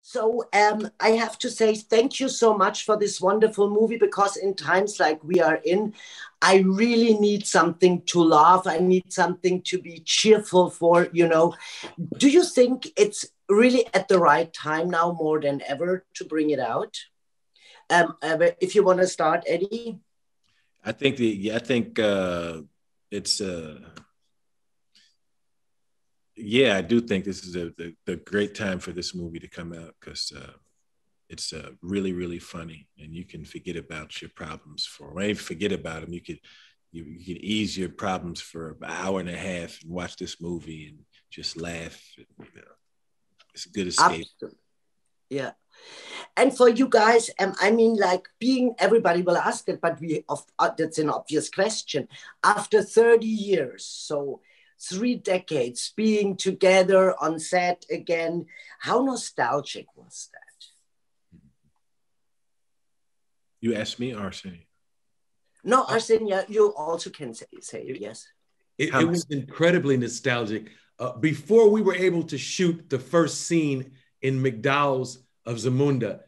So I have to say thank you so much for this wonderful movie because in times like we are in, I really need something to laugh. I need something to be cheerful for. Do you think it's really at the right time now more than ever to bring it out? If you want to start, Eddie. I think it's yeah, I do think this is the great time for this movie to come out because it's really really funny, and you can forget about your problems for. When you forget about them, you could ease your problems for an hour and a half and watch this movie and just laugh. It's a good escape. Absolutely. Yeah. And for you guys, I mean, like being, everybody will ask it, but that's an obvious question. After 30 years, so 3 decades being together on set again, how nostalgic was that? You asked me, Arsenio. No, Arsenio, you also can say yes. It was incredibly nostalgic. Before we were able to shoot the first scene in McDowell's of Zamunda,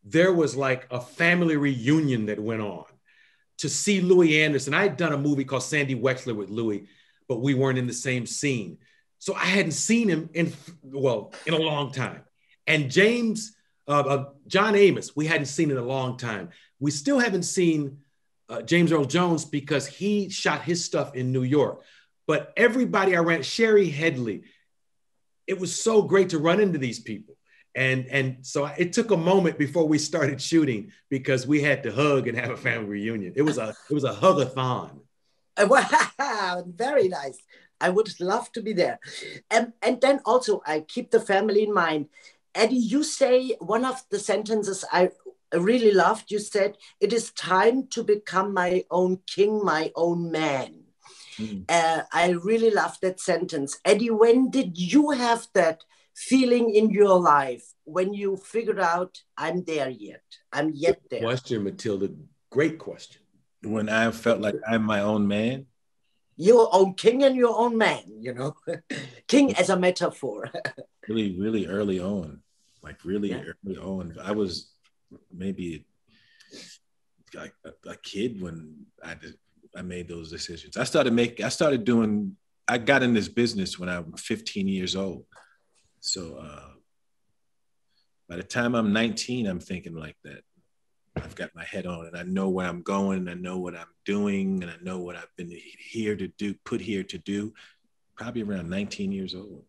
there was like a family reunion that went on to see Louis Anderson. I had done a movie called Sandy Wexler with Louis, but we weren't in the same scene. So I hadn't seen him in a long time. And John Amos, we hadn't seen in a long time. We still haven't seen James Earl Jones because he shot his stuff in New York. But everybody I ran, Sherry Headley, it was so great to run into these people. And so it took a moment before we started shooting because we had to hug and have a family reunion. It was a hug-a-thon. Wow, very nice. I would love to be there. And then also, I keep the family in mind. Eddie, you say one of the sentences I really loved. You said, "It is time to become my own king, my own man." I really love that sentence. Eddie, when did you have that feeling in your life when you figured out I'm there yet? I'm yet there. Question, Matilda. Great question. When I felt like I'm my own man. Your own king and your own man, king as a metaphor. Really, really early on, early on. I was maybe like a kid when I made those decisions. I got in this business when I was 15 years old. So by the time I'm 19, I'm thinking like that. I've got my head on and I know where I'm going and I know what I'm doing and I know what I've been put here to do, probably around 19 years old.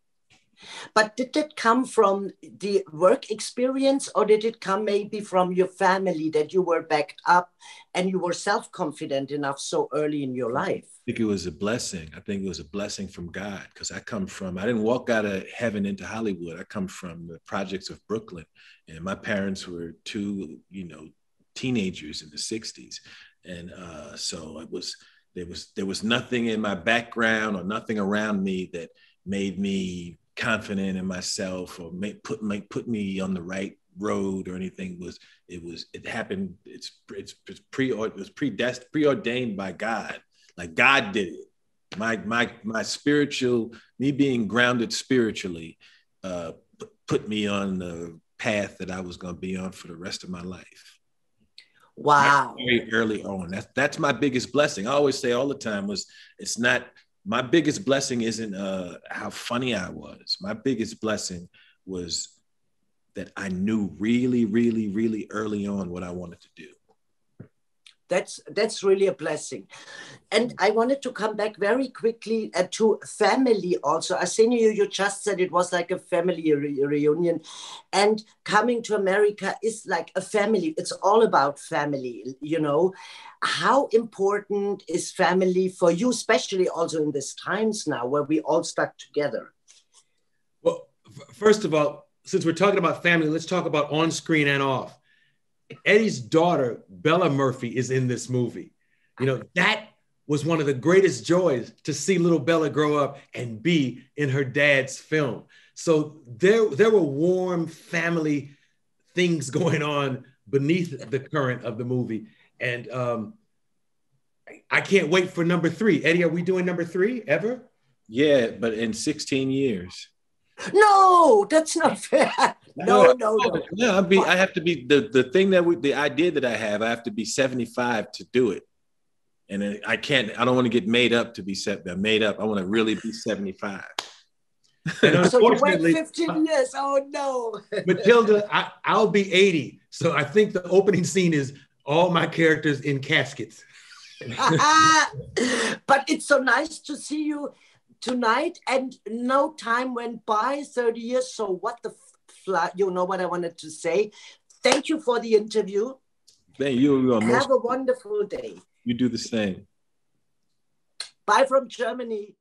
But did that come from the work experience or did it come maybe from your family that you were backed up and you were self-confident enough so early in your life? I think it was a blessing. I think it was a blessing from God because I didn't walk out of heaven into Hollywood. I come from the projects of Brooklyn and my parents were two, teenagers in the 60s. And so there was nothing in my background or nothing around me that made me confident in myself or put me on the right road or anything. It happened. It was preordained by God. Like God did it. My spiritual, me being grounded spiritually, put me on the path that I was going to be on for the rest of my life. Wow. Very early on. That's my biggest blessing. I always say all the time it's not, my biggest blessing isn't how funny I was. My biggest blessing was that I knew really, really, really early on what I wanted to do. That's really a blessing. And I wanted to come back very quickly to family also. Arsenio, you just said it was like a family reunion. And coming to America is like a family. It's all about family, How important is family for you, especially also in these times now where we all stuck together? Well, first of all, since we're talking about family, let's talk about on screen and off. Eddie's daughter, Bella Murphy, is in this movie. That was one of the greatest joys to see little Bella grow up and be in her dad's film. So there were warm family things going on beneath the current of the movie. And I can't wait for number 3. Eddie, are we doing number 3 ever? Yeah, but in 16 years. No, that's not fair. No, no, no. No, I have to be the thing the idea that I have to be 75 to do it. And I don't want to get made up to be made up. I want to really be 75. And so you wait 15 years. Oh no. Matilda, I'll be 80. So I think the opening scene is all my characters in caskets. But it's so nice to see you tonight, and no time went by, 30 years. So what the you know what I wanted to say. Thank you for the interview. Thank you. Have a wonderful day. You do the same. Bye from Germany.